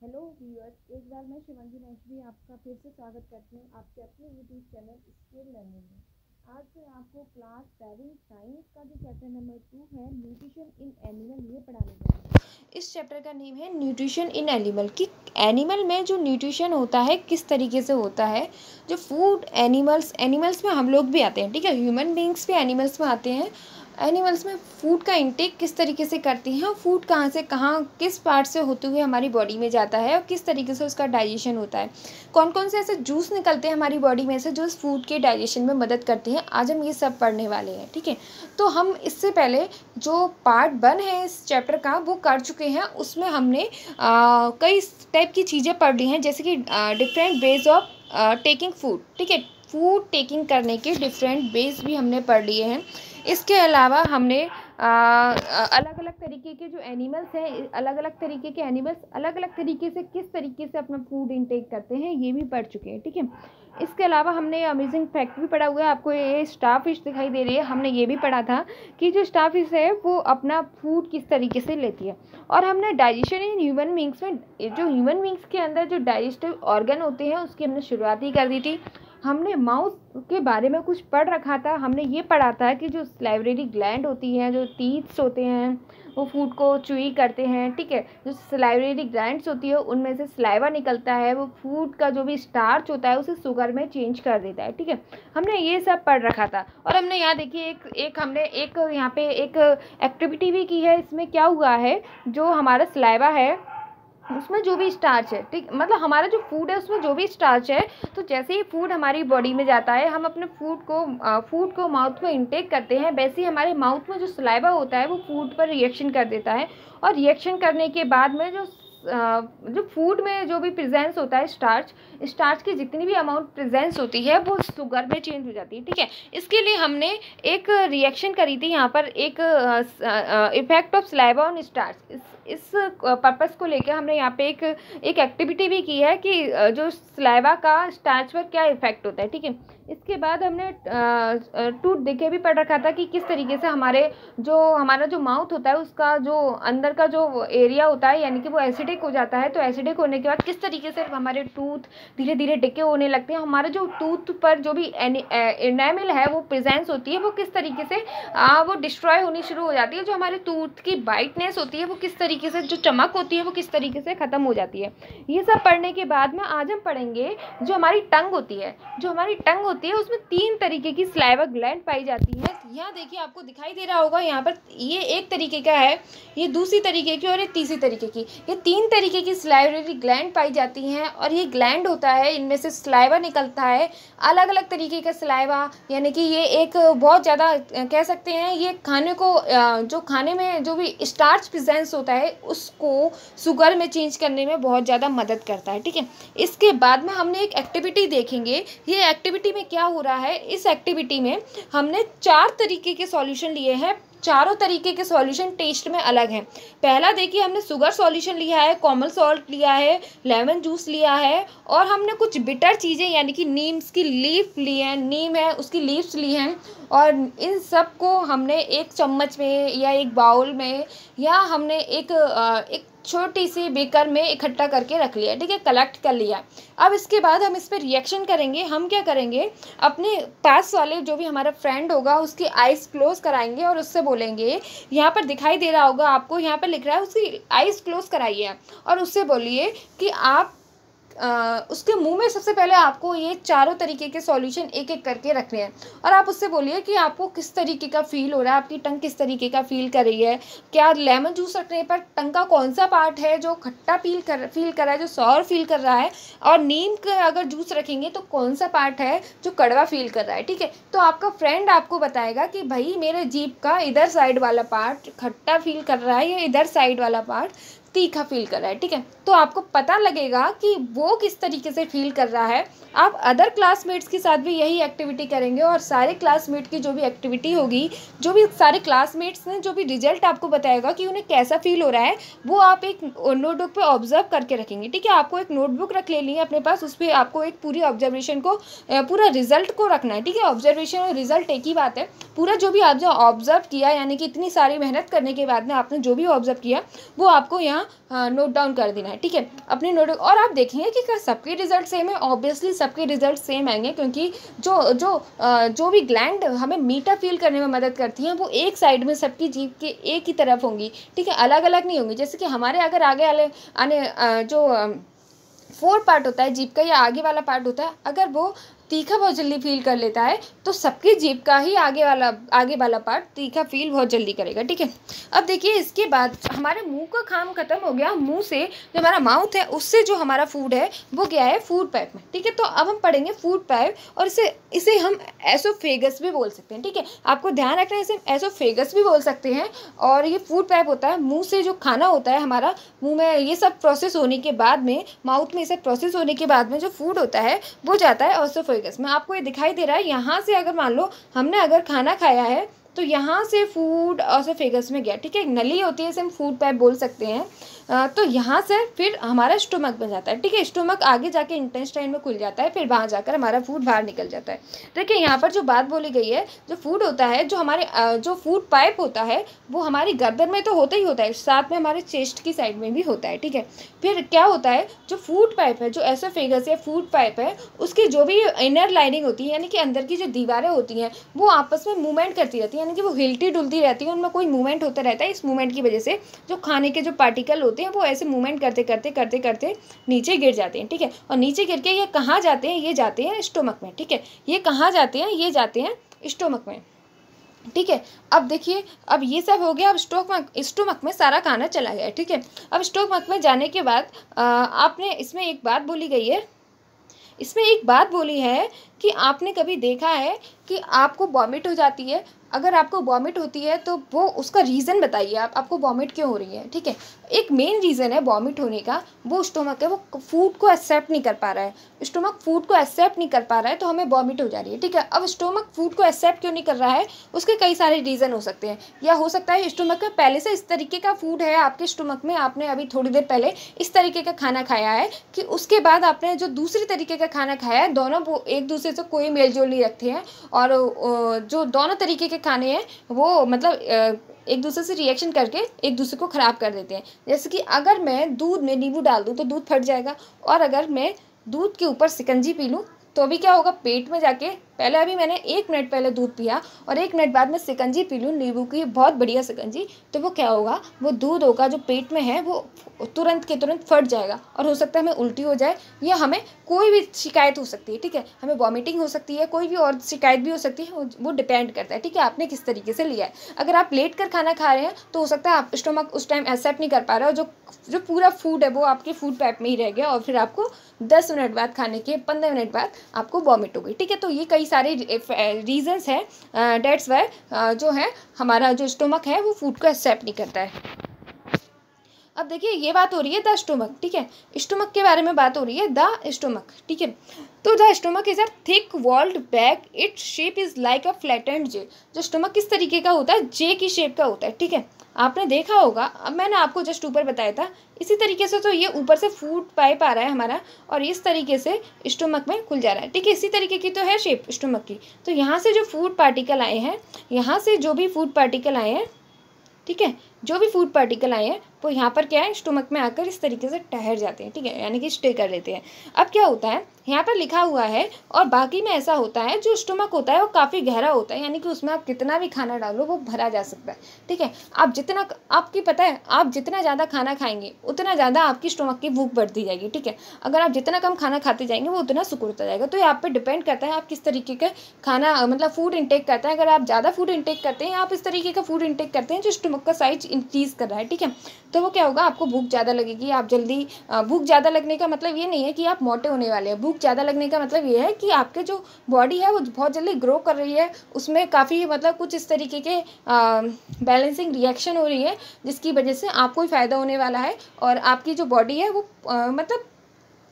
Hello viewers, एक बार मैं शिवांगी महेश्वरी आपका फिर से स्वागत करती हूँ आपके अपने यूट्यूब चैनल स्किल लर्निंग में। आज मैं आपको क्लास 7 साइंस का जो चैप्टर नंबर 2 है न्यूट्रिशन इन एनिमल ये पढ़ाने जा रही हूँ। इस चैप्टर का नेम है न्यूट्रिशन इन एनिमल कि एनिमल में जो न्यूट्रिशन होता है किस तरीके से होता है। जो फूड एनिमल्स में हम लोग भी आते हैं, ठीक है, ह्यूमन बींग्स भी एनिमल्स में आते हैं। एनिमल्स में फूड का इंटेक किस तरीके से करती हैं, फूड कहाँ से कहाँ किस पार्ट से होते हुए हमारी बॉडी में जाता है और किस तरीके से उसका डाइजेशन होता है, कौन कौन से ऐसे जूस निकलते हैं हमारी बॉडी में से जो इस फूड के डाइजेशन में मदद करते हैं, आज हम ये सब पढ़ने वाले हैं। ठीक है, तो हम इससे पहले जो पार्ट 1 है इस चैप्टर का वो कर चुके हैं। उसमें हमने कई टाइप की चीज़ें पढ़ ली हैं, जैसे कि different ways of taking food. ठीक है, फूड टेकिंग करने के डिफरेंट वेज भी हमने पढ़ लिए हैं। इसके अलावा हमने अलग अलग तरीके के जो एनिमल्स हैं, अलग अलग तरीके के एनिमल्स अलग अलग तरीके से किस तरीके से अपना फूड इनटेक करते हैं ये भी पढ़ चुके हैं। ठीक है, इसके अलावा हमने अमेजिंग फैक्ट भी पढ़ा हुआ है। आपको ये स्टार फिश दिखाई दे रही है, हमने ये भी पढ़ा था कि जो स्टार फिश है वो अपना फूड किस तरीके से लेती है। और हमने डाइजेशन इन ह्यूमन बींग्स में, जो ह्यूमन बींग्स के अंदर जो डाइजेस्टिव ऑर्गन होते हैं उसकी हमने शुरुआत ही कर दी थी। हमने माउस के बारे में कुछ पढ़ रखा था, हमने ये पढ़ा था कि जो सलाइवरी ग्लैंड होती हैं, जो टीथ्स होते हैं वो फूड को च्यूई करते हैं। ठीक है, जो सलाइवरी ग्लैंड्स होती है उनमें से सलाइवा निकलता है, वो फूड का जो भी स्टार्च होता है उसे शुगर में चेंज कर देता है। ठीक है, हमने ये सब पढ़ रखा था। और हमने यहाँ देखिए हमने यहाँ पे एक एक्टिविटी भी की है। इसमें क्या हुआ है, जो हमारा सलाइवा है उसमें जो भी स्टार्च है, ठीक, मतलब हमारा जो फूड है उसमें जो भी स्टार्च है, तो जैसे ही फूड हमारी बॉडी में जाता है, हम अपने फूड को माउथ में इंटेक करते हैं, वैसे ही हमारे माउथ में जो सलाइवा होता है वो फूड पर रिएक्शन कर देता है। और रिएक्शन करने के बाद में जो फूड में जो भी प्रेजेंस होता है स्टार्च की जितनी भी अमाउंट प्रेजेंस होती है वो शुगर में चेंज हो जाती है। ठीक है, इसके लिए हमने एक रिएक्शन करी थी यहाँ पर, एक effect of saliva on starch. इस पर्पस को लेकर हमने यहाँ पे एक एक्टिविटी भी की है कि जो सलाइवा का स्टार्च पर क्या इफेक्ट होता है। ठीक है, इसके बाद हमने टूथ देखे भी पढ़ रखा था कि किस तरीके से हमारा जो माउथ होता है उसका जो अंदर का जो एरिया होता है, यानी कि वो एसिडिक हो जाता है। तो एसिडिक होने के बाद किस तरीके से हमारे टूथ धीरे धीरे डिके होने लगते हैं, हमारे जो टूथ पर जो भी एनामेल है वो प्रेजेंस होती है वो किस तरीके से वो डिस्ट्रॉय होनी शुरू हो जाती है। जो हमारे टूथ की ब्राइटनेस होती है वो किस तरीके से, जो चमक होती है वो किस तरीके से ख़त्म हो जाती है। ये सब पढ़ने के बाद में आज हम पढ़ेंगे जो हमारी टंग होती है उसमें 3 तरीके की सलाइवा ग्लैंड पाई जाती है। यहाँ देखिए, आपको दिखाई दे रहा होगा, यहाँ पर ये एक तरीके का है, ये दूसरी तरीके की और ये तीसरी तरीके की, ये 3 तरीके की सलाइवरी ग्लैंड पाई जाती हैं। और ये ग्लैंड होता है, इनमें से सलाइवा निकलता है, अलग अलग तरीके का सलाइवा, यानी कि ये एक बहुत ज़्यादा कह सकते हैं ये जो खाने में जो भी स्टार्च प्रेजेंस होता है उसको शुगर में चेंज करने में बहुत ज़्यादा मदद करता है। ठीक है, इसके बाद में हमने एक एक्टिविटी देखेंगे। ये एक्टिविटी में क्या हो रहा है, इस एक्टिविटी में हमने 4 तरीके के सॉल्यूशन लिए हैं। चारों तरीके के सॉल्यूशन टेस्ट में अलग हैं। पहला देखिए, हमने शुगर सॉल्यूशन लिया है, कॉमन सॉल्ट लिया है, लेमन जूस लिया है, और हमने कुछ बिटर चीज़ें यानी कि नीम्स की लीफ ली है, नीम है उसकी लीव्स ली हैं, और इन सब को हमने एक चम्मच में या एक बाउल में या हमने एक छोटी सी बेकर में इकट्ठा करके रख लिया। ठीक है, कलेक्ट कर लिया। अब इसके बाद हम इस पर रिएक्शन करेंगे। हम क्या करेंगे, अपने पास वाले जो भी हमारा फ्रेंड होगा उसकी आइज़ क्लोज कराएंगे और उससे बोलेंगे, यहाँ पर दिखाई दे रहा होगा आपको, यहाँ पर लिख रहा है, उसकी आइज़ क्लोज कराइए और उससे बोलिए कि आप उसके मुंह में सबसे पहले आपको ये चारों तरीके के सॉल्यूशन एक एक करके रखने हैं। और आप उससे बोलिए कि आपको किस तरीके का फील हो रहा है, आपकी टंग किस तरीके का फील कर रही है, क्या लेमन जूस रखने पर टंग का कौन सा पार्ट है जो खट्टा फील कर रहा है, जो सॉर फील कर रहा है, और नीम का अगर जूस रखेंगे तो कौन सा पार्ट है जो कड़वा फील कर रहा है। ठीक है, तो आपका फ्रेंड आपको बताएगा कि भाई मेरे जीभ का इधर साइड वाला पार्ट खट्टा फील कर रहा है या इधर साइड वाला पार्ट तीखा फील कर रहा है। ठीक है, तो आपको पता लगेगा कि वो किस तरीके से फील कर रहा है। आप अदर क्लासमेट्स के साथ भी यही एक्टिविटी करेंगे और सारे क्लासमेट की जो भी एक्टिविटी होगी, जो भी सारे क्लासमेट्स ने जो भी रिजल्ट आपको बताएगा कि उन्हें कैसा फील हो रहा है, वो आप एक नोटबुक पे ऑब्जर्व करके रखेंगे। ठीक है, आपको एक नोटबुक रख लेनी है अपने पास, उस पर आपको एक पूरी ऑब्जर्वेशन को, पूरा रिजल्ट को रखना है। ठीक है, ऑब्जर्वेशन और रिजल्ट एक ही बात है। पूरा जो भी आप जो ऑब्जर्व किया, यानी कि इतनी सारी मेहनत करने के बाद में आपने जो भी ऑब्जर्व किया वो आपको यहाँ अपना नोट डाउन कर देना है, ठीक है, अपने नोट। और आप देखेंगे कि क्या सबके रिजल्ट सेम है? ऑब्वियसली सबके रिजल्ट सेम आएंगे, क्योंकि जो भी ग्लैंड हमें मीठा फील करने में मदद करती हैं वो एक साइड में सबकी जीभ के एक ही तरफ होंगी, ठीक है, अलग अलग नहीं होंगी। जैसे कि हमारे अगर आगे वाले जो फोर पार्ट होता है जीभ का या आगे वाला पार्ट होता है, अगर वो तीखा बहुत जल्दी फील कर लेता है तो सबकी जीभ का ही आगे वाला पार्ट तीखा फील बहुत जल्दी करेगा, ठीक है। अब देखिए इसके बाद हमारे मुंह का काम खत्म हो गया। मुंह से जो हमारा माउथ है उससे जो हमारा फूड है वो गया है फूड पाइप में, ठीक है। तो अब हम पढ़ेंगे फूड पाइप, और इसे हम एसोफेगस भी बोल सकते हैं, ठीक है। आपको ध्यान रखना है, इसे एसोफेगस भी बोल सकते हैं। और ये फूड पाइप होता है, मुंह से जो खाना होता है हमारा, मुंह में ये सब प्रोसेस होने के बाद में, माउथ में ये सब प्रोसेस होने के बाद में जो फूड होता है वो जाता है एसोफेगस में। आपको ये दिखाई दे रहा है, यहाँ से अगर मान लो हमने अगर खाना खाया है तो यहाँ से फूड एसोफेगस में गया, ठीक है, एक नली होती है, इसे हम फूड पाइप बोल सकते हैं। तो यहाँ से फिर हमारा स्टोमक बन जाता है, ठीक है। स्टोमक आगे जाके इंटेस्टाइन में खुल जाता है, फिर वहाँ जाकर हमारा फूड बाहर निकल जाता है। देखिए यहाँ पर जो बात बोली गई है, जो फूड होता है, जो हमारे जो फूड पाइप होता है वो हमारी गर्दन में तो होता ही होता है, साथ में हमारे चेस्ट की साइड में भी होता है, ठीक है। फिर क्या होता है, जो फूड पाइप है, जो एसोफेगस या फूड पाइप है, उसकी जो भी इनर लाइनिंग होती है, यानी कि अंदर की जो दीवारें होती हैं, वो आपस में मूवमेंट करती रहती है, यानी कि वो हिलती डुलती रहती है, उनमें कोई मूवमेंट होता रहता है। इस मूवमेंट की वजह से जो खाने के जो पार्टिकल होते हैं वो ऐसे मूवमेंट करते करते नीचे गिर जाते हैं, ठीक है। और नीचे गिर के ये कहाँ जाते हैं? ये जाते हैं स्टोमक में, ठीक है। ये कहाँ जाते हैं? ये जाते हैं स्टोमक में, ठीक है। अब देखिए, अब ये सब हो गया। अब स्टोमक में सारा खाना चला गया, ठीक है। अब स्टोमक में जाने के बाद आपने इसमें एक बात बोली गई है, इसमें एक बात बोली है कि आपने कभी देखा है कि आपको वॉमिट हो जाती है? अगर आपको वॉमिट होती है तो वो उसका रीज़न बताइए, आपको वॉमिट क्यों हो रही है, ठीक है। एक मेन रीज़न है वॉमिट होने का, वो स्टोमक है, वो फूड को एक्सेप्ट नहीं कर पा रहा है। स्टोमक फूड को एक्सेप्ट नहीं कर पा रहा है तो हमें वॉमिट हो जा रही है, ठीक है। अब स्टोमक फूड को एक्सेप्ट क्यों नहीं कर रहा है, उसके कई सारे रीज़न हो सकते हैं। या हो सकता है स्टोमक में पहले से इस तरीके का फूड है आपके स्टोमक में, आपने अभी थोड़ी देर पहले इस तरीके का खाना खाया है कि उसके बाद आपने जो दूसरी तरीके का खाना खाया है, दोनों वो एक दूसरे से कोई मेल जोल नहीं रखते हैं, और जो दोनों तरीके के खाने हैं वो मतलब एक दूसरे से रिएक्शन करके एक दूसरे को ख़राब कर देते हैं। जैसे कि अगर मैं दूध में नींबू डाल दूँ तो दूध फट जाएगा, और अगर मैं दूध के ऊपर शिकंजी पी लूँ तो भी क्या होगा, पेट में जाके, पहले अभी मैंने 1 मिनट पहले दूध पिया और 1 मिनट बाद में शिकंजी पी लूँ, नींबू की बहुत बढ़िया शिकंजी, तो वो क्या होगा, वो दूध होगा जो पेट में है वो तुरंत के तुरंत फट जाएगा, और हो सकता है हमें उल्टी हो जाए, या हमें कोई भी शिकायत हो सकती है, ठीक है। हमें वॉमिटिंग हो सकती है, कोई भी और शिकायत भी हो सकती है, वो डिपेंड करता है, ठीक है, आपने किस तरीके से लिया है। अगर आप लेट कर खाना खा रहे हैं तो हो सकता है आप स्टोमक उस टाइम एक्सेप्ट नहीं कर पा रहे हो, जो पूरा फूड है वो आपके फूड पाइप में ही रह गया, और फिर आपको 10 मिनट बाद, खाने के 15 मिनट बाद आपको वॉमिट हो गई, ठीक है। तो ये कई सारे रीजंस हैं, डेट्स वाई जो है हमारा जो स्टोमक है वो फूड को एक्सेप्ट नहीं करता है। अब देखिए ये बात हो रही है द स्टोमक, ठीक है, स्टोमक के बारे में बात हो रही है, द स्टोमक, ठीक है। तो the stomach is a thick walled bag, its shape is like a flattened J. जो स्टोमक किस तरीके का होता है? जे की शेप का होता है, ठीक है। आपने देखा होगा, अब मैंने आपको जस्ट ऊपर बताया था, इसी तरीके से तो ये ऊपर से फूड पाइप आ रहा है हमारा, और इस तरीके से स्टोमक में खुल जा रहा है, ठीक है। इसी तरीके की तो है शेप स्टोमक की। तो यहाँ से जो फूड पार्टिकल आए हैं, यहाँ से जो भी फूड पार्टिकल आए हैं, ठीक है, जो भी फूड पार्टिकल आए हैं वो यहाँ पर क्या है, स्टोमक में आकर इस तरीके से ठहर जाते हैं, ठीक है, यानी कि स्टे कर लेते हैं। अब क्या होता है, यहाँ पर लिखा हुआ है, और बाकी में ऐसा होता है, जो स्टोमक होता है वो काफ़ी गहरा होता है, यानी कि उसमें आप कितना भी खाना डालो वो भरा जा सकता है, ठीक है। आप जितना, आपकी पता है, आप जितना ज़्यादा खाना खाएंगे उतना ज़्यादा आपकी स्टोमक की भूख बढ़ती जाएगी, ठीक है। अगर आप जितना कम खाना खाते जाएंगे वो उतना सिकुड़ता जाएगा। तो ये आप पर डिपेंड करता है आप किस तरीके का खाना, मतलब फूड इंटेक करते हैं। अगर आप ज़्यादा फूड इंटेक करते हैं, आप इस तरीके का फूड इंटेक करते हैं जो स्टोमक का साइज इंक्रीज़ कर रहा है, ठीक है, तो वो क्या होगा, आपको भूख ज़्यादा लगेगी, आप जल्दी, भूख ज़्यादा लगने का मतलब ये नहीं है कि आप मोटे होने वाले हैं। भूख ज़्यादा लगने का मतलब ये है कि आपके जो बॉडी है वो बहुत जल्दी ग्रो कर रही है, उसमें काफ़ी मतलब कुछ इस तरीके के बैलेंसिंग रिएक्शन हो रही है, जिसकी वजह से आपको ही फ़ायदा होने वाला है, और आपकी जो बॉडी है वो मतलब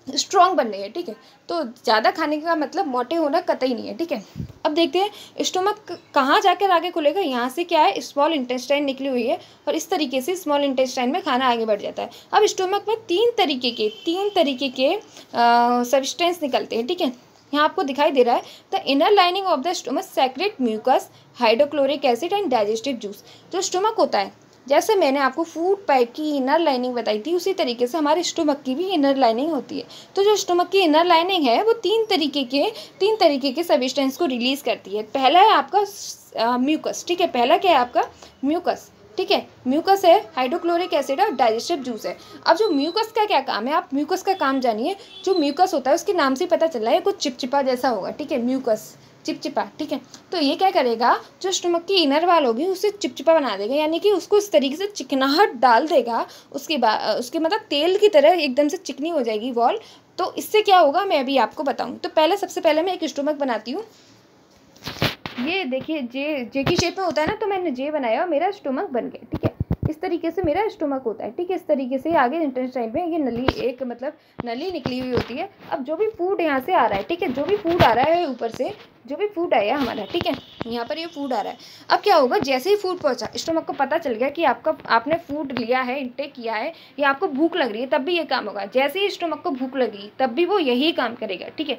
स्ट्रॉन्ग बन रही है, ठीक है। तो ज़्यादा खाने का मतलब मोटे होना कतई नहीं है, ठीक है। अब देखते हैं स्टोमक कहाँ जाकर आगे खुलेगा। यहाँ से क्या है, स्मॉल इंटेस्टाइन निकली हुई है, और इस तरीके से स्मॉल इंटेस्टाइन में खाना आगे बढ़ जाता है। अब स्टोमक में तीन तरीके के सब्सटेंस निकलते हैं, ठीक है। यहाँ आपको दिखाई दे रहा है, the inner lining of the stomach secrete mucus, hydrochloric acid and digestive juice. जो स्टोमक होता है जैसे मैंने आपको फूड पाइप की इनर लाइनिंग बताई थी, उसी तरीके से हमारे स्टोमक की भी इनर लाइनिंग होती है। तो जो स्टोमक की इनर लाइनिंग है वो तीन तरीके के सब्सटेंस को रिलीज़ करती है। पहला है आपका म्यूकस, ठीक है, पहला क्या है आपका म्यूकस, ठीक है, म्यूकस है, हाइड्रोक्लोरिक एसिड और डाइजेस्टिव जूस है। अब जो म्यूकस का क्या काम है, आप म्यूकस का काम जानिए। जो म्यूकस होता है उसके नाम से पता चल रहा है कुछ चिपचिपा जैसा होगा, ठीक है, म्यूकस चिपचिपा, ठीक है। तो ये क्या करेगा, जो स्टोमक की इनर वाल होगी उसे चिपचिपा बना देगा, यानी कि उसको इस तरीके से चिकनाहट डाल देगा। उसके बाद उसके मतलब तेल की तरह एकदम से चिकनी हो जाएगी वॉल। तो इससे क्या होगा मैं अभी आपको बताऊँ। तो सबसे पहले मैं एक स्टोमक बनाती हूँ। ये देखिए जे की शेप में होता है ना, तो मैंने जे बनाया और मेरा स्टोमक बन गया, ठीक है। इस तरीके से मेरा स्टोमक होता है, ठीक है। इस तरीके से आगे इंटेस्टाइन में ये नली, एक मतलब नली निकली हुई होती है। अब जो भी फूड यहाँ से आ रहा है, ठीक है, जो भी फूड आ रहा है ऊपर से, जो भी फूड आया हमारा, ठीक है, यहाँ पर ये फूड आ रहा है। अब क्या होगा, जैसे ही फूड पहुँचा, स्टोमक को पता चल गया कि आपने फूड लिया है, इंटेक किया है, या आपको भूख लग रही है, तब भी ये काम होगा। जैसे ही स्टोमक को भूख लगी तब भी वो यही काम करेगा, ठीक है।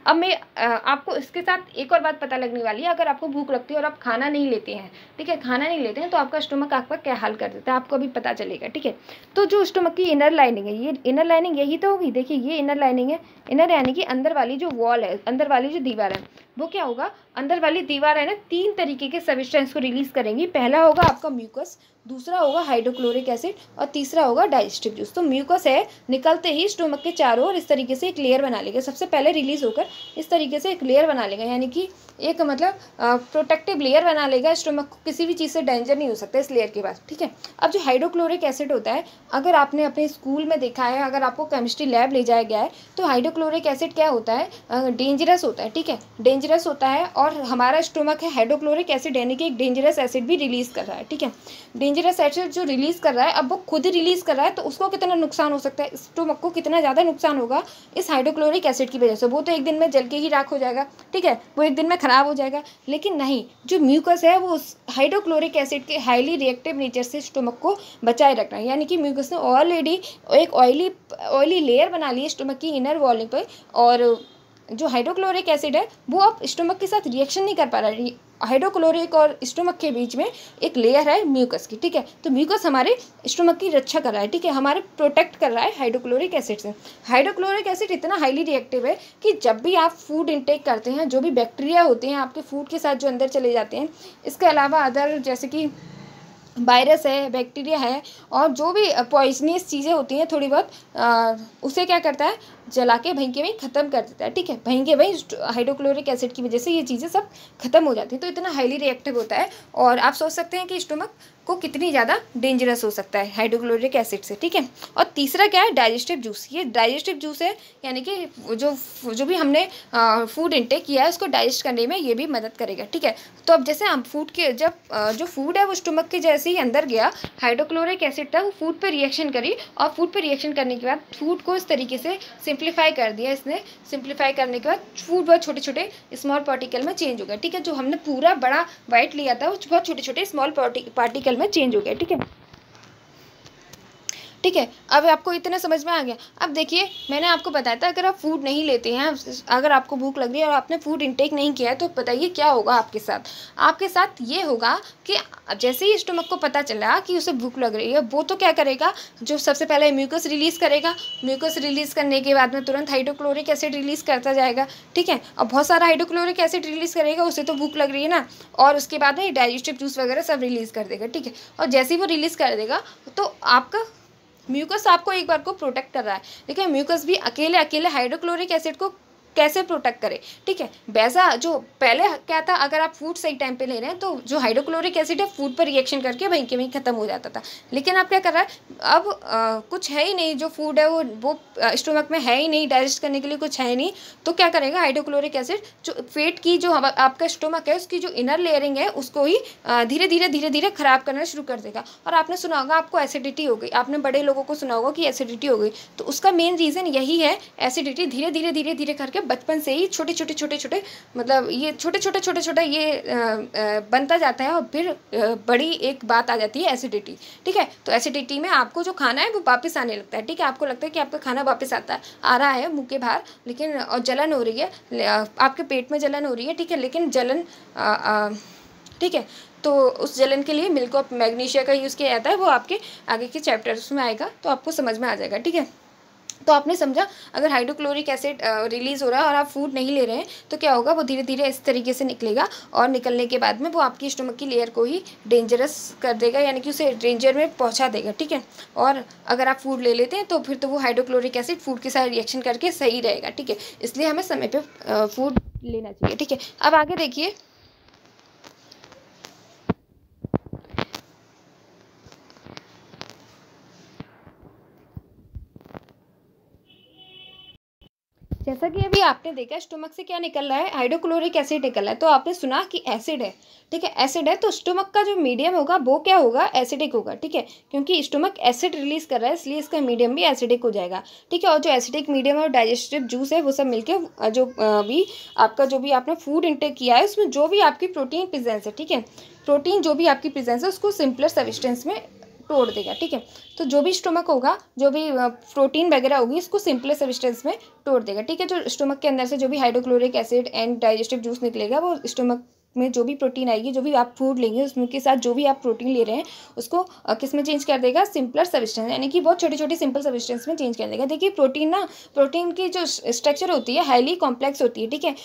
अब मैं आपको इसके साथ एक और बात पता लगने वाली है। अगर आपको भूख लगती है और आप खाना नहीं लेते हैं, ठीक है, खाना नहीं लेते हैं, तो आपका स्टोमक आपका क्या हाल कर देता है आपको अभी पता चलेगा, ठीक है। तो जो स्टोमक की इनर लाइनिंग है, ये इनर लाइनिंग यही तो होगी। देखिए ये इनर लाइनिंग है, इनर यानी कि अंदर वाली जो वॉल है, अंदर वाली जो दीवार है, वो क्या होगा, अंदर वाली दीवार है ना, तीन तरीके के सब्सटेंस को रिलीज करेंगी। पहला होगा आपका म्यूकस, दूसरा होगा हाइड्रोक्लोरिक एसिड और तीसरा होगा डाइजेस्टिव जूस। तो म्यूकस है, निकलते ही स्टोमक के चारों ओर इस तरीके से एक लेयर बना लेगा। सबसे पहले रिलीज होकर इस तरीके से एक लेयर बना लेगा, यानी कि एक मतलब प्रोटेक्टिव लेयर बना लेगा। स्टोमक को किसी भी चीज़ से डेंजर नहीं हो सकता इस लेयर के बाद, ठीक है। अब जो हाइड्रोक्लोरिक एसिड होता है, अगर आपने अपने स्कूल में देखा है, अगर आपको केमिस्ट्री लैब ले जाया गया है, तो हाइड्रोक्लोरिक एसिड क्या होता है, डेंजरस होता है, ठीक है, डेंजरस होता है। और हमारा स्टोमक है, हाइड्रोक्लोरिक एसिड यानी कि एक डेंजरस एसिड भी रिलीज़ कर रहा है, ठीक है। डेंजरस एसिड जो रिलीज़ कर रहा है, अब वो खुद रिलीज़ कर रहा है, तो उसको कितना नुकसान हो सकता है, स्टोमक को कितना ज़्यादा नुकसान होगा इस हाइड्रोक्लोरिक एसिड की वजह से। वो तो एक दिन में जल के ही राख हो जाएगा, ठीक है, वो एक दिन में ख़राब हो जाएगा। लेकिन नहीं, जो म्यूकस है वो उस हाइड्रोक्लोरिक एसिड के हाईली रिएक्टिव नेचर से स्टोमक को बचाए रखना है। यानी कि म्यूकस ने ऑलरेडी एक ऑयली लेयर बना ली है स्टोमक की इनर वॉलिंग पर, और जो हाइड्रोक्लोरिक एसिड है वो अब स्टोमक के साथ रिएक्शन नहीं कर पा रहा है। हाइड्रोक्लोरिक और स्टोमक के बीच में एक लेयर है म्यूकस की, ठीक है। तो म्यूकस हमारे स्टोमक की रक्षा कर रहा है, ठीक है, हमारे प्रोटेक्ट कर रहा है हाइड्रोक्लोरिक एसिड से। हाइड्रोक्लोरिक एसिड इतना हाईली रिएक्टिव है कि जब भी आप फूड इंटेक करते हैं, जो भी बैक्टीरिया होते हैं आपके फूड के साथ जो अंदर चले जाते हैं, इसके अलावा अदर जैसे कि वायरस है, बैक्टीरिया है, और जो भी पॉइजनस चीज़ें होती हैं थोड़ी बहुत, उसे क्या करता है, जला के वहीं के वहीं ख़त्म कर देता है, ठीक है। वहीं के वहीं हाइड्रोक्लोरिक एसिड की वजह से ये चीज़ें सब खत्म हो जाती हैं। तो इतना हाईली रिएक्टिव होता है, और आप सोच सकते हैं कि स्टोमक को कितनी ज़्यादा डेंजरस हो सकता है हाइड्रोक्लोरिक एसिड से, ठीक है। और तीसरा क्या है, डाइजेस्टिव जूस। ये डाइजेस्टिव जूस है, यानी कि जो भी हमने फूड इंटेक किया है उसको डाइजेस्ट करने में ये भी मदद करेगा, ठीक है। तो अब जैसे हम फूड के जब जो फूड है वो स्टोमक के जैसे ही अंदर गया, हाइड्रोक्लोरिक एसिड था, वो फूड पर रिएक्शन करी, और फूड पर रिएक्शन करने के बाद फूड को इस तरीके से सिंप्लीफाई कर दिया इसने। सिंप्लीफाई करने के बाद फूड बहुत छोटे छोटे स्मॉल पार्टिकल में चेंज हो गया, ठीक है। जो हमने पूरा बड़ा वाइट लिया था वो बहुत छोटे छोटे स्मॉल पार्टिकल में चेंज हो गया, ठीक है, ठीक है। अब आपको इतना समझ में आ गया। अब देखिए मैंने आपको बताया था, अगर आप फूड नहीं लेते हैं, अगर आपको भूख लग रही है और आपने फूड इंटेक नहीं किया है, तो बताइए क्या होगा आपके साथ। आपके साथ ये होगा कि जैसे ही स्टोमक को पता चला कि उसे भूख लग रही है, वो तो क्या करेगा, जो सबसे पहले म्यूकस रिलीज़ करेगा। म्यूकस रिलीज़ करने के बाद में तुरंत हाइड्रोक्लोरिक एसिड रिलीज़ करता जाएगा, ठीक है। और बहुत सारा हाइड्रोक्लोरिक एसिड रिलीज़ करेगा, उसे तो भूख लग रही है ना, और उसके बाद में डाइजेस्टिव जूस वगैरह सब रिलीज़ कर देगा, ठीक है। और जैसे ही वो रिलीज़ कर देगा, तो आपका म्यूकस आपको एक बार को प्रोटेक्ट कर रहा है, लेकिन म्यूकस भी अकेले हाइड्रोक्लोरिक एसिड को कैसे प्रोटेक्ट करे, ठीक है। वैसा जो पहले क्या था, अगर आप फूड सही टाइम पे ले रहे हैं तो जो हाइड्रोक्लोरिक एसिड है फूड पर रिएक्शन करके वहीं के वहीं खत्म हो जाता था। लेकिन अब क्या कर रहा है, अब कुछ है ही नहीं, जो फूड है वो स्टोमक में है ही नहीं, डाइजेस्ट करने के लिए कुछ है ही नहीं, तो क्या करेगा हाइड्रोक्लोरिक एसिड, जो पेट की जो आपका स्टोमक है उसकी जो इनर लेयरिंग है उसको ही धीरे धीरे खराब करना शुरू कर देगा। और आपने सुना होगा आपको एसिडिटी हो गई, आपने बड़े लोगों को सुना होगा कि एसिडिटी हो गई, तो उसका मेन रीज़न यही है, एसिडिटी धीरे धीरे करके बचपन से ही छोटे मतलब ये छोटे ये बनता जाता है, और फिर बड़ी एक बात आ जाती है एसिडिटी, ठीक है। तो एसिडिटी में आपको जो खाना है वो वापस आने लगता है, ठीक है। आपको लगता है कि आपका खाना वापस आ रहा है मुंह के बाहर, लेकिन और जलन हो रही है, आपके पेट में जलन हो रही है, ठीक है, लेकिन जलन ठीक है। तो उस जलन के लिए मिल्क ऑफ मैग्नीशिया का यूज़ किया जाता है, वो आपके आगे के चैप्टर्स में आएगा तो आपको समझ में आ जाएगा। ठीक है, तो आपने समझा, अगर हाइड्रोक्लोरिक एसिड रिलीज़ हो रहा है और आप फूड नहीं ले रहे हैं तो क्या होगा, वो धीरे धीरे इस तरीके से निकलेगा और निकलने के बाद में वो आपकी स्टमक की लेयर को ही डेंजरस कर देगा, यानी कि उसे डेंजर में पहुंचा देगा। ठीक है, और अगर आप फूड ले लेते हैं तो फिर तो वो हाइड्रोक्लोरिक एसिड फूड के साथ रिएक्शन करके सही रहेगा। ठीक है, इसलिए हमें समय पर फूड लेना चाहिए। ठीक है, अब आगे देखिए, जैसा कि अभी आपने देखा स्टमक से क्या निकल रहा है, हाइड्रोक्लोरिक एसिड निकल रहा है। तो आपने सुना कि एसिड है। ठीक है, एसिड है तो स्टमक का जो मीडियम होगा वो क्या होगा, एसिडिक होगा। ठीक है, क्योंकि स्टमक एसिड रिलीज कर रहा है इसलिए इसका मीडियम भी एसिडिक हो जाएगा। ठीक है, और जो एसिडिक मीडियम और डाइजेस्टिव जूस है वो सब मिलकर जो भी आपका जो भी आपने फूड इंटेक किया है उसमें जो भी आपकी प्रोटीन प्रेजेंस है, ठीक है, प्रोटीन जो भी आपकी प्रेजेंस है उसको सिंपलर सब्सटेंस में तोड़ देगा। ठीक है, तो जो भी स्टमक होगा, जो भी प्रोटीन वगैरह होगी इसको सिंपल सब्सटेंस में तोड़ देगा। ठीक है, जो स्टमक के अंदर से जो भी hydrochloric acid and digestive juice निकलेगा वो स्टमक में जो भी प्रोटीन आएगी, जो भी आप फूड लेंगे उसमें के साथ जो भी आप प्रोटीन ले रहे हैं उसको किस में चेंज कर देगा, सिंपलर सब्सटेंस, यानी कि बहुत छोटी छोटी सिंपल सब्सटेंस में चेंज कर देगा। देखिए प्रोटीन ना, प्रोटीन की जो स्ट्रक्चर होती है हाईली कॉम्प्लेक्स होती है। ठीक है,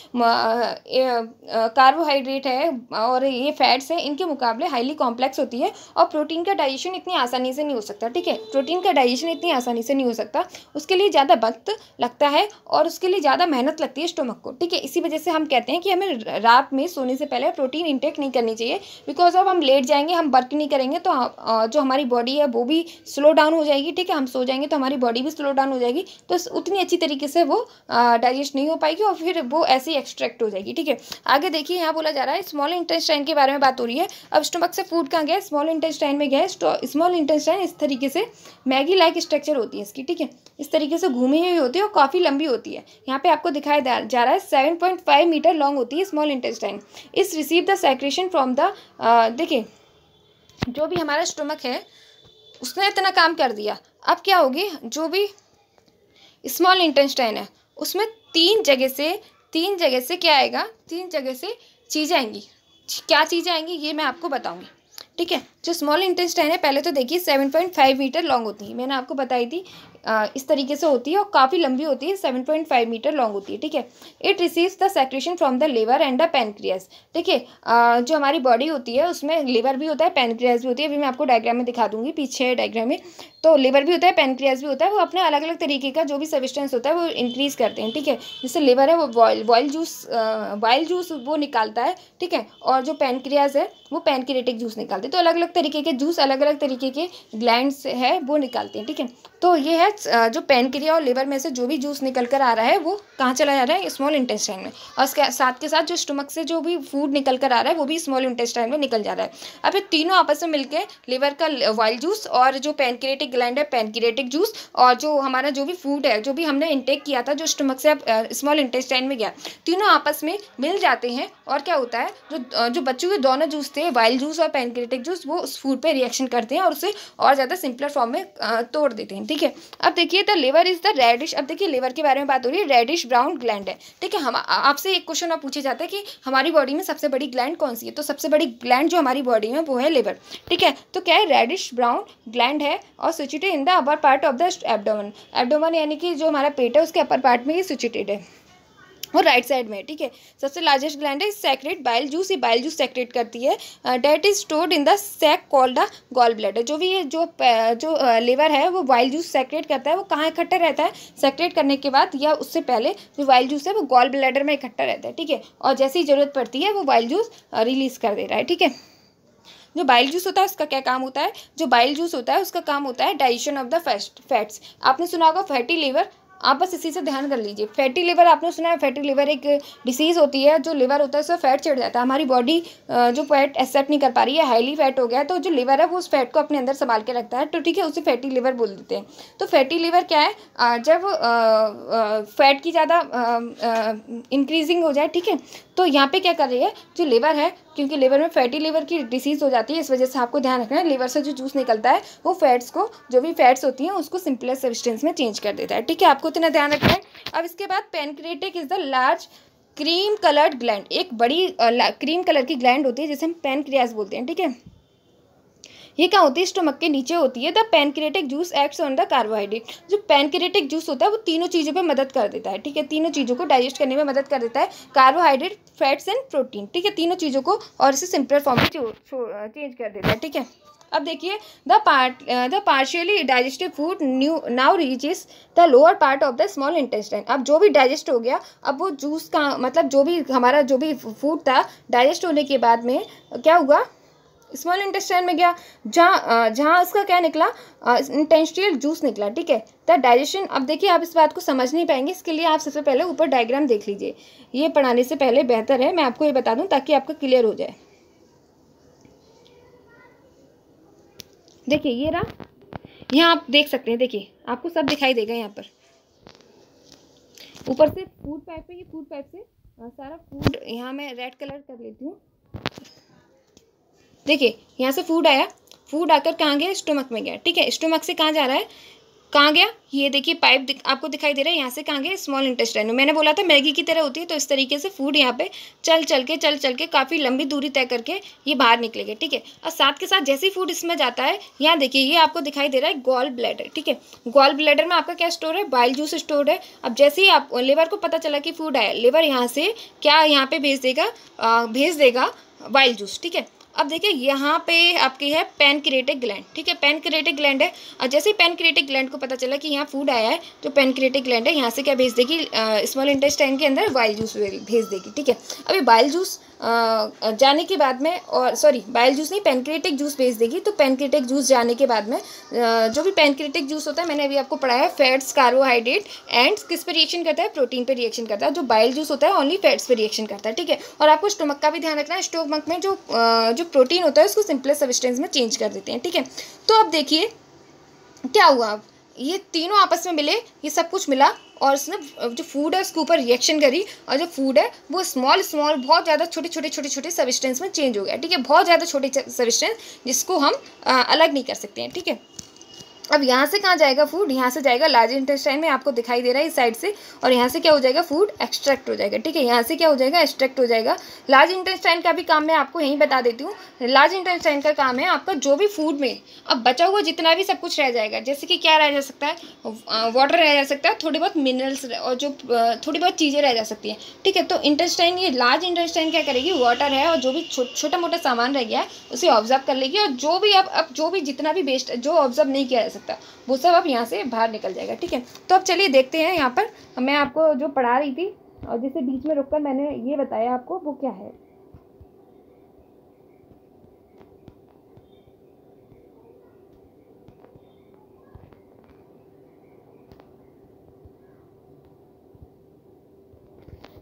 कार्बोहाइड्रेट है और ये फैट्स है, इनके मुकाबले हाईली कॉम्प्लेक्स होती है और प्रोटीन का डाइजेशन इतनी आसानी से नहीं हो सकता। ठीक है, प्रोटीन का डाइजेशन इतनी आसानी से नहीं हो सकता, उसके लिए ज़्यादा वक्त लगता है और उसके लिए ज़्यादा मेहनत लगती है स्टमक को। ठीक है, इसी वजह से हम कहते हैं कि हमें रात में सोने से पहले प्रोटीन इंटेक नहीं करनी चाहिए, बिकॉज अब हम लेट जाएंगे, हम वर्क नहीं करेंगे तो जो हमारी बॉडी है वो भी स्लो डाउन हो जाएगी। ठीक है, हम सो जाएंगे तो हमारी बॉडी भी स्लो डाउन हो जाएगी, तो उतनी अच्छी तरीके से वो डाइजेस्ट नहीं हो पाएगी और फिर वो ऐसे ही एक्सट्रैक्ट हो जाएगी। ठीक है, आगे देखिए यहाँ बोला जा रहा है स्मॉल इंटेस्टाइन के बारे में बात हो रही है। अब स्टमक से फूड कहाँ गया, स्मॉल इंटेस्टाइन में गया है। स्मॉल इंटेस्टाइन इस तरीके से मैगी लाइक स्ट्रक्चर होती है इसकी। ठीक है, इस तरीके से घूमी हुई होती है और काफ़ी लंबी होती है। यहाँ पे आपको दिखाया जा रहा है 7.5 मीटर लॉन्ग होती है स्मॉल इंटेस्टाइन। इस receive the secretion from the, देखिए जो भी हमारा स्टमक है उसने इतना काम कर दिया, अब क्या होगी, जो भी स्मॉल इंटेस्टाइन है उसमें तीन जगह से क्या आएगा, तीन जगह से चीज़ें आएंगी। क्या चीज़ें आएंगी ये मैं आपको बताऊंगी। ठीक है, जो स्मॉल इंटेस्टाइन है पहले तो देखिए 7.5 मीटर लॉन्ग होती है, मैंने आपको बताई थी इस तरीके से होती है और काफ़ी लंबी होती है, 7.5 मीटर लॉन्ग होती है। ठीक है, it receives the secretion from the liver and the pancreas. देखिए जो हमारी बॉडी होती है उसमें लिवर भी होता है, पैनक्रियास भी होती है। अभी मैं आपको डायग्राम में दिखा दूंगी, पीछे डायग्राम में, तो लिवर भी होता है, पैनक्रियास भी होता है। वो अपने अलग अलग तरीके का जो भी सब्सटेंस होता है वो इंक्रीज़ करते हैं। ठीक है, जैसे लिवर है वो बॉयल जूस वो निकालता है। ठीक है, और जो पैनक्रियास है वो पैनक्रियाटिक जूस निकालते हैं। तो अलग अलग तरीके के जूस अलग अलग तरीके के ग्लैंड्स है वो निकालते हैं। ठीक है, तो ये है जो पैनक्रिया और लिवर में से जो भी जूस निकल कर आ रहा है वो कहाँ चला जा रहा है, स्मॉल इंटेस्टाइन में, और उसके साथ के साथ जो स्टमक से जो भी फूड निकल कर आ रहा है वो भी स्मॉल इंटेस्टाइन में निकल जा रहा है। अब ये तीनों आपस में मिलकर लिवर का बॉयल जूस और जो पैनक्रियाटिक ग्लैंड है पैनक्रियाटिक जूस और जो हमारा जो भी फूड है जो भी हमने इंटेक किया था जो स्टमक से स्मॉल इंटेस्टाइन में गया, तीनों आपस में मिल जाते हैं और क्या होता है, जो बच्चों के दोनों जूस थे, बॉयल जूस और पैनक्रियाटिक जूस, वो उस फूड पे रिएक्शन करते हैं और उसे और ज़्यादा सिंपलर फॉर्म में तोड़ देते हैं। ठीक है, अब देखिए the liver is the reddish. अब देखिए लिवर के बारे में बात हो रही है, रेडिश ब्राउन ग्लैंड है। ठीक है, हम आपसे एक क्वेश्चन और पूछे जाता है कि हमारी बॉडी में सबसे बड़ी ग्लैंड कौन सी है, तो सबसे बड़ी ग्लैंड जो हमारी बॉडी में वो है लिवर। ठीक है, तो क्या है, रेडिश ब्राउन ग्लैंड है और situated in the upper part of the abdomen. Abdomen यानी कि जो हमारा पेट है उसके अपर पार्ट में ये सिचुएटेड है और राइट साइड में। ठीक है, सबसे लार्जेस्ट ग्लैंड है, सेक्रेट बाइल जूस, ये बाइल जूस सेक्रेट करती है। That is stored in the sac called the gall bladder. जो भी ये जो लिवर है वो बाइल जूस सेक्रेट करता है, वो कहाँ इकट्ठा रहता है, सेक्रेट करने के बाद या उससे पहले जो बाइल जूस है वो गॉल ब्लैडर में इकट्ठा रहता है। ठीक है, और जैसे ही ज़रूरत पड़ती है वो बाइल जूस रिलीज़ कर दे रहा है। ठीक है, जो बाइल जूस होता है उसका क्या काम होता है, जो बाइल जूस होता है उसका काम होता है डाइजेशन ऑफ द फैट्स। आपने सुना होगा फैटी लिवर, आप बस इसी से ध्यान कर लीजिए। फैटी लिवर आपने सुना है, फैटी लिवर एक डिसीज़ होती है, जो लिवर होता है उसमें फैट चढ़ जाता है, हमारी बॉडी जो फैट एक्सेप्ट नहीं कर पा रही है, हाईली फैट हो गया है, तो जो लिवर है वो उस फैट को अपने अंदर संभाल के रखता है, तो ठीक है, उसे फैटी लिवर बोल देते हैं। तो फैटी लिवर क्या है, जब फैट की ज़्यादा इंक्रीजिंग हो जाए, ठीक है, तो यहाँ पे क्या कर रही है, जो लिवर है, क्योंकि लिवर में फैटी लिवर की डिसीज़ हो जाती है, इस वजह से आपको ध्यान रखना है, लिवर से जो जूस निकलता है वो फैट्स को, जो भी फैट्स होती हैं उसको सिंपलेस्ट सब्सटेंस में चेंज कर देता है। ठीक है, आपको इतना ध्यान रखना है। अब इसके बाद pancreatic is the large cream coloured gland, एक बड़ी क्रीम कलर की ग्लैंड होती है जिसे हम पैनक्रियास बोलते हैं, ठीक है। ये क्या होती है, स्टोमक के नीचे होती है। The pancreatic juice acts on the carbohydrate, जो पैनक्रियाटिक जूस होता है वो तीनों चीज़ों पे मदद कर देता है, ठीक है, तीनों चीज़ों को डाइजेस्ट करने में मदद कर देता है, कार्बोहाइड्रेट, फैट्स एंड प्रोटीन, ठीक है, तीनों चीज़ों को, और इसे सिंपलर फॉर्म में चेंज कर देता है, ठीक है। अब देखिए, the partially digestive food now reaches the lower part of the small intestine. अब जो भी डाइजेस्ट हो गया, अब वो जूस का मतलब जो भी हमारा जो भी फूड था डाइजेस्ट होने के बाद में क्या हुआ, स्मॉल इंटेस्टाइन में गया, जहाँ उसका क्या निकला, इंटेस्टाइनल जूस निकला, ठीक है। द डाइजेशन, अब देखिए आप इस बात को समझ नहीं पाएंगे, इसके लिए आप सबसे पहले ऊपर डायग्राम देख लीजिए, ये पढ़ाने से पहले बेहतर है मैं आपको ये बता दूं ताकि आपका क्लियर हो जाए। देखिए ये रहा, यहाँ आप देख सकते हैं, देखिए आपको सब दिखाई देगा यहाँ पर, ऊपर से फूड पाइप है, ये फूड पाइप से सारा फूड, यहाँ मैं रेड कलर कर लेती हूँ। देखिए यहाँ से फूड आया, फूड आकर कहाँ गया, स्टोमक में गया, ठीक है। स्टोमक से कहाँ जा रहा है, कहाँ गया, ये देखिए पाइप आपको दिखाई दे रहा है, यहाँ से कहाँ गया, स्मॉल इंटेस्टाइन में। मैंने बोला था मैगी की तरह होती है, तो इस तरीके से फूड यहाँ पे चल चल के काफ़ी लंबी दूरी तय करके ये बाहर निकलेगा, ठीक है। और साथ के साथ जैसे ही फूड इसमें जाता है, यहाँ देखिए ये आपको दिखाई दे रहा है गॉल ब्लैडर, ठीक है। गॉल ब्लैडर में आपका क्या स्टोर है, बाइल जूस स्टोर है। अब जैसे ही आप लिवर को पता चला कि फूड आया, लिवर यहाँ से क्या यहाँ पे भेज देगा बाइल जूस, ठीक है। अब देखिए यहाँ पे आपकी है पैनक्रियाटिक ग्लैंड, ठीक है, पैनक्रियाटिक ग्लैंड है, और जैसे ही पैनक्रियाटिक ग्लैंड को पता चला कि यहाँ फूड आया है, तो पैनक्रियाटिक ग्लैंड है यहाँ से क्या भेज देगी, स्मॉल इंटेस्टाइन के अंदर बाइल जूस भेज देगी, ठीक है। अभी बाइल जूस जाने के बाद में, और सॉरी बाइल जूस नहीं, पैनक्रियाटिक जूस भेज देगी, तो पैनक्रियाटिक जूस जाने के बाद में जो भी पैनक्रियाटिक जूस होता है, मैंने अभी आपको पढ़ाया, फैट्स, कार्बोहाइड्रेट एंड किस पे रिएक्शन करता है, प्रोटीन पे रिएक्शन करता है। जो बाइल जूस होता है ओनली फैट्स पे रिएक्शन करता है, ठीक है। और आपको स्टोमक का भी ध्यान रखना है, स्टोमक में जो प्रोटीन होता है उसको सिंपलेस्ट सब्सटेंस में चेंज कर देते हैं, ठीक है। तो अब देखिए क्या हुआ, अब ये तीनों आपस में मिले, ये सब कुछ मिला, और उसने जो फूड है उसके ऊपर रिएक्शन करी, और जो फूड है वो स्मॉल बहुत ज़्यादा छोटे सब्सटेंस में चेंज हो गया, ठीक है, बहुत ज़्यादा छोटे सब्सटेंस जिसको हम अलग नहीं कर सकते हैं, ठीक है। अब यहाँ से कहाँ जाएगा फूड, यहाँ से जाएगा लार्ज इंटेस्टाइन में, आपको दिखाई दे रहा है इस साइड से, और यहाँ से क्या हो जाएगा, फूड एक्सट्रैक्ट हो जाएगा, ठीक है। यहाँ से क्या हो जाएगा, एक्सट्रैक्ट हो जाएगा। लार्ज इंटेस्टाइन का भी काम मैं आपको यहीं बता देती हूँ। लार्ज इंटेस्टाइन का काम है आपका जो भी फूड में अब बचा हुआ जितना भी सब कुछ रह जाएगा, जैसे कि क्या रह जा सकता है, वाटर रह जा सकता है, थोड़ी बहुत मिनरल्स और जो थोड़ी बहुत चीज़ें रह जा सकती हैं, ठीक है। तो इंटेस्टाइन, ये लार्ज इंटेस्टाइन क्या करेगी, वाटर है और जो भी छोटा मोटा सामान रह गया है उसे ऑब्जर्व कर लेगी, और जो भी अब जो भी जितना भी वेस्ट जो ऑब्जर्व नहीं किया जा सकता वो सब अब यहाँ से बाहर निकल जाएगा, ठीक है। तो अब चलिए देखते हैं, यहाँ पर मैं आपको जो पढ़ा रही थी और जिसे बीच में रुककर मैंने ये बताया आपको, वो क्या है।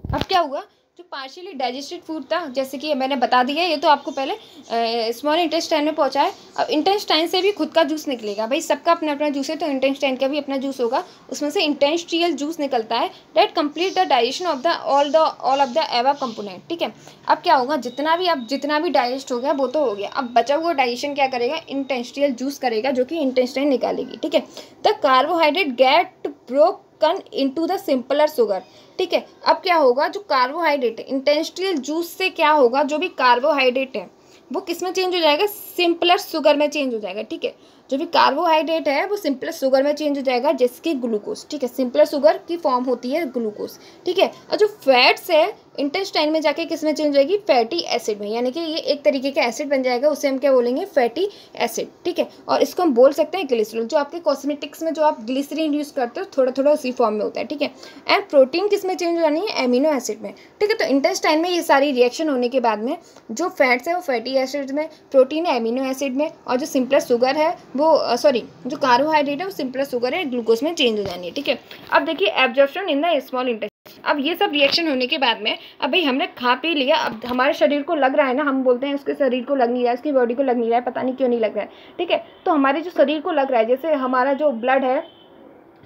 अब क्या हुआ, जो पार्शियली डाइजेस्टेड फूड था, जैसे कि मैंने बता दिया, ये तो आपको पहले स्मॉल इंटेस्टाइन में पहुंचा है। अब इंटेस्टाइन से भी खुद का जूस निकलेगा, भाई सबका अपना अपना जूस है, तो इंटेस्टाइन का भी अपना जूस होगा, उसमें से इंटेस्टियल जूस निकलता है that complete the digestion of the all of the above component, ठीक है। अब क्या होगा, जितना भी डाइजेस्ट हो गया वो तो हो गया, अब बचा हुआ डाइजेशन क्या करेगा, इंटेस्टियल जूस करेगा, जो कि इंटेस्टाइन निकालेगी, ठीक है। The carbohydrate get broken into the simpler sugar, ठीक है। अब क्या होगा, जो कार्बोहाइड्रेट है इंटेस्टियल जूस से क्या होगा, जो भी कार्बोहाइड्रेट है वो किस में चेंज हो जाएगा, सिंपलर शुगर में चेंज हो जाएगा, ठीक है। जो भी कार्बोहाइड्रेट है वो सिंपलर शुगर में चेंज हो जाएगा, जैसे ग्लूकोज, ठीक है, सिंपलर शुगर की फॉर्म होती है ग्लूकोज, ठीक है। और जो फैट्स है इंटेस्टाइन में जाके किस में चेंज हो जाएगी, फैटी एसिड में, यानी कि ये एक तरीके का एसिड बन जाएगा, उसे हम क्या बोलेंगे, फैटी एसिड, ठीक है। और इसको हम बोल सकते हैं ग्लिसरॉल, जो आपके कॉस्मेटिक्स में जो आप ग्लिसरीन यूज़ करते हो थोड़ा थोड़ा उसी फॉर्म में होता है, ठीक है। एंड प्रोटीन किस में चेंज हो जानी है, एमिनो एसिड में, ठीक है। तो इंटेस्टाइन में ये सारी रिएक्शन होने के बाद में जो फैट्स है वो फैटी एसिड में, प्रोटीन है एमिनो एसिड में, और जो सिंपलर शुगर है वो जो कार्बोहाइड्रेट है वो सिंपलर शुगर है ग्लूकोज में चेंज हो जानी है, ठीक है। अब देखिए absorption in the small intestine, अब ये सब रिएक्शन होने के बाद में अब भाई हमने खा पी लिया, अब हमारे शरीर को लग रहा है ना, हम बोलते हैं उसके शरीर को लग नहीं रहा है, उसकी बॉडी को लग नहीं रहा है, पता नहीं क्यों नहीं लग रहा है, ठीक है। तो हमारे जो शरीर को लग रहा है, जैसे हमारा जो ब्लड है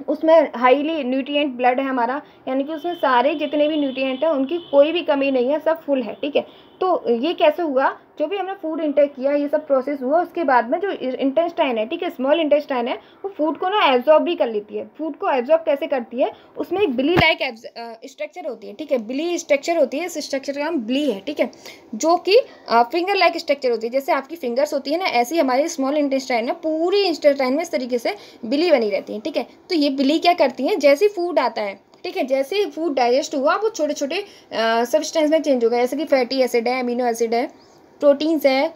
उसमें हाईली न्यूट्रिएंट ब्लड है हमारा, यानी कि उसमें सारे जितने भी न्यूट्रिएंट हैं उनकी कोई भी कमी नहीं है, सब फुल है, ठीक है। तो ये कैसे हुआ, जो भी हमने फूड इंटेक किया ये सब प्रोसेस हुआ, उसके बाद में जो इंटेस्टाइन है, ठीक है, स्मॉल इंटेस्टाइन है, वो फूड को ना एब्जॉर्ब भी कर लेती है। फूड को एब्जॉर्ब कैसे करती है, उसमें एक बिली लाइक स्ट्रक्चर होती है, ठीक है, बिली स्ट्रक्चर होती है, इस स्ट्रक्चर का नाम बिली है, ठीक है, जो कि फिंगर लाइक स्ट्रक्चर होती है। जैसे आपकी फिंगर्स होती है ना, ऐसी हमारी स्मॉल इंटेस्टाइन है, पूरी इंटेस्टाइन में इस तरीके से बिली बनी रहती है, ठीक है। तो ये बिली क्या करती है, जैसे फूड आता है, ठीक है, जैसे ही फूड डाइजेस्ट हुआ वो छोटे छोटे सब्सटेंस में चेंज हो गया, जैसे कि फैटी एसिड है, अमीनो एसिड है, प्रोटीन्स है,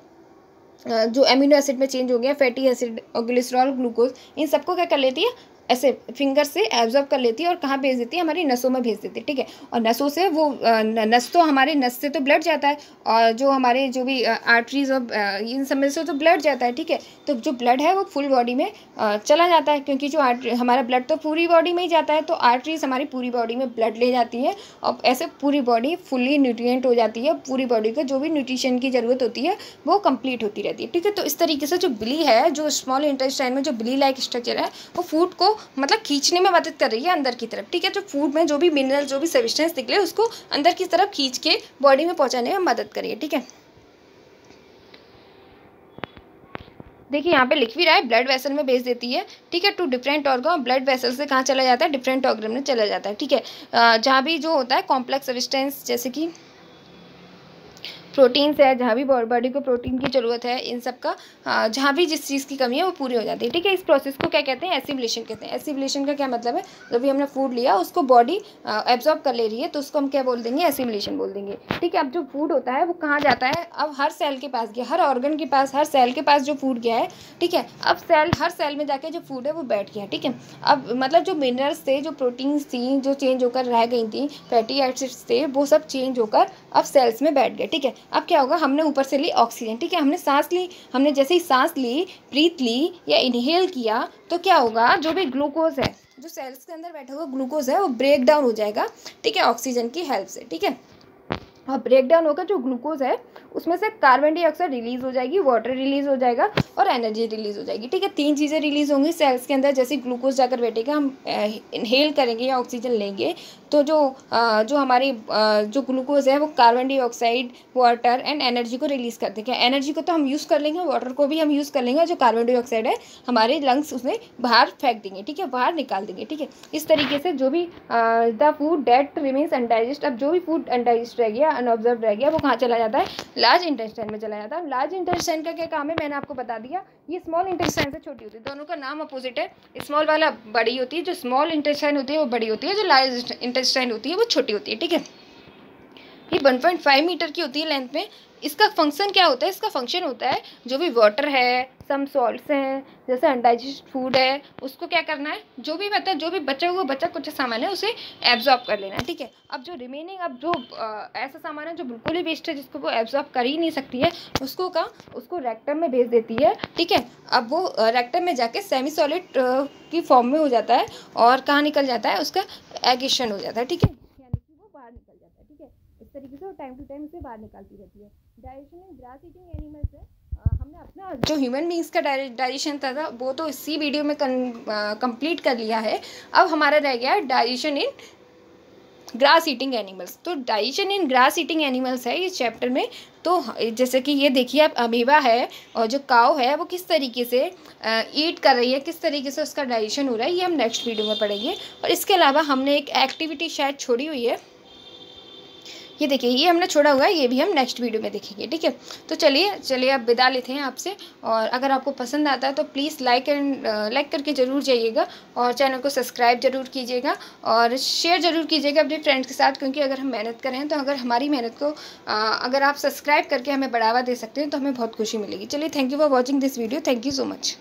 जो अमीनो एसिड में चेंज हो गया, फैटी एसिड और ग्लिसरॉल, ग्लूकोज, इन सबको क्या कर लेती है, ऐसे फिंगर से एब्जॉर्ब कर लेती है और कहाँ भेज देती है, हमारी नसों में भेज देती है, ठीक है। और नसों से वो नस तो हमारे नस से तो ब्लड जाता है, और जो हमारे जो भी आर्टरीज और इन सब में से तो ब्लड जाता है, ठीक है। तो जो ब्लड है वो फुल बॉडी में चला जाता है, क्योंकि जो हमारा ब्लड तो पूरी बॉडी में ही जाता है, तो आर्टरीज हमारी पूरी बॉडी में ब्लड ले जाती है, और ऐसे पूरी बॉडी फुली न्यूट्रिएंट हो जाती है, पूरी बॉडी को जो भी न्यूट्रिशन की ज़रूरत होती है वो कंप्लीट होती रहती है, ठीक है। तो इस तरीके से जो बिली है, जो स्मॉल इंटेस्टाइन में जो बिली लाइक स्ट्रक्चर है, वो फूड को मतलब खींचने में मदद कर रही है अंदर की तरफ, ठीक है। जो फूड में जो भी मिनरल, जो भी सब्सटेंस निकले, उसको अंदर की तरफ खींच के बॉडी में पहुंचाने में मदद करिए, ठीक है। देखिए यहाँ पे लिख भी रहा है, ब्लड वेसल में भेज देती है, ठीक है, two different organ. Blood vessel से कहाँ चला जाता है, डिफरेंट ऑर्गन में चला जाता है, ठीक है। जहाँ भी जो होता है कॉम्प्लेक्स सब्सटेंस, जैसे कि प्रोटीन्स है, जहाँ भी बॉडी को प्रोटीन की ज़रूरत है, इन सब का जहाँ भी जिस चीज़ की कमी है वो पूरी हो जाती है, ठीक है। इस प्रोसेस को क्या कहते हैं, एसिमिलेशन कहते हैं। एसिमिलेशन का क्या मतलब है, जब भी हमने फूड लिया उसको बॉडी एब्जॉर्ब कर ले रही है, तो उसको हम क्या बोल देंगे, एसिमिलेशन बोल देंगे, ठीक है। अब जो फूड होता है वो कहाँ जाता है, अब हर सेल के पास गया, हर ऑर्गन के पास, हर सेल के पास जो फूड गया है, ठीक है। अब हर सेल में जाके जो फूड है वो बैठ गया, ठीक है। अब मतलब जो मिनरल्स थे, जो प्रोटीन्स थी, जो चेंज होकर रह गई थी, फैटी एसिड्स थे, वो सब चेंज होकर अब सेल्स में बैठ गए, ठीक है। अब क्या होगा, हमने ऊपर से ली ऑक्सीजन, ठीक है, हमने सांस ली, हमने जैसे ही सांस ली, ब्रीथ ली या इनहेल किया, तो क्या होगा, जो भी ग्लूकोज है, जो सेल्स के अंदर बैठा हुआ ग्लूकोज है, वो ब्रेक डाउन हो जाएगा, ठीक है, ऑक्सीजन की हेल्प से, ठीक है। और ब्रेक डाउन होकर जो ग्लूकोज है उसमें से कार्बन डाइऑक्साइड रिलीज हो जाएगी, वाटर रिलीज हो जाएगा और एनर्जी रिलीज हो जाएगी, ठीक है। 3 चीज़ें रिलीज होंगी सेल्स के अंदर। जैसे ग्लूकोज जाकर बैठेगा, हम इनहेल करेंगे या ऑक्सीजन लेंगे, तो जो हमारी जो ग्लूकोज है वो carbon dioxide, water and energy को रिलीज कर देगा। एनर्जी को तो हम यूज़ कर लेंगे, वाटर को भी हम यूज़ कर लेंगे, जो कार्बन डाइऑक्साइड है हमारे लंग्स उसमें बाहर फेंक देंगे, ठीक है, बाहर निकाल देंगे, ठीक है। इस तरीके से जो भी the food that remains undigest, अब जो भी फूड अनडाइजेस्ट रह गया, अनऑब्जर्व रह गया, वो कहाँ चला जाता है, लार्ज इंटेस्टाइन में चला जाता है। लार्ज इंटेस्टाइन का क्या काम है, मैंने आपको बता दिया, ये स्मॉल इंटेस्टाइन से छोटी होती है, दोनों का नाम अपोजिट है। स्मॉल वाला बड़ी होती है, जो स्मॉल इंटेस्टाइन होती है वो बड़ी होती है, जो लार्ज इंटेस्टाइन होती है वो छोटी होती है, ठीक है। ये 1.5 मीटर की होती है लेंथ में। इसका फंक्शन क्या होता है, इसका फंक्शन होता है जो भी वाटर है, सम सॉल्ट्स हैं, जैसे अनडाइजेस्ट फूड है, उसको क्या करना है, जो भी मतलब जो भी बचा कुछ सामान है उसे एब्जॉर्ब कर लेना है, ठीक है। अब जो रिमेनिंग, अब जो ऐसा सामान है जो बिल्कुल ही वेस्ट है, जिसको वो एब्जॉर्ब कर ही नहीं सकती है, उसको रेक्टम में भेज देती है, ठीक है। अब वो रेक्टम में जाके सेमी सॉलिड की फॉर्म में हो जाता है और कहाँ निकल जाता है, उसका एगेशन हो जाता है, ठीक है, यानी कि वो बाहर निकल जाता है, ठीक है। इस तरीके से टाइम टू टाइम उसे बाहर निकालती रहती है। Digestion in grass eating animals है, हमने अपना जो ह्यूमन बींग्स का डाइजेशन था वो तो इसी वीडियो में कंप्लीट कर लिया है। अब हमारा रह गया है digestion in grass eating animals. तो digestion in grass eating animals है इस चैप्टर में। तो जैसे कि ये देखिए, आप अमीबा है और जो काऊ है वो किस तरीके से ईट कर रही है, किस तरीके से उसका डाइजेशन हो रहा है, ये हम नेक्स्ट वीडियो में पढ़ेंगे। और इसके अलावा हमने एक एक्टिविटी शायद छोड़ी हुई है, ये देखिए, ये हमने छोड़ा हुआ है, ये भी हम नेक्स्ट वीडियो में देखेंगे, ठीक है। तो चलिए अब विदा लेते हैं आपसे। और अगर आपको पसंद आता है तो प्लीज़ लाइक करके ज़रूर जाइएगा और चैनल को सब्सक्राइब ज़रूर कीजिएगा और शेयर ज़रूर कीजिएगा अपने फ्रेंड्स के साथ, क्योंकि अगर हम मेहनत करें तो अगर हमारी मेहनत को अगर आप सब्सक्राइब करके हमें बढ़ावा दे सकते हैं तो हमें बहुत खुशी मिलेगी। चलिए, thank you for watching this video, thank you so much.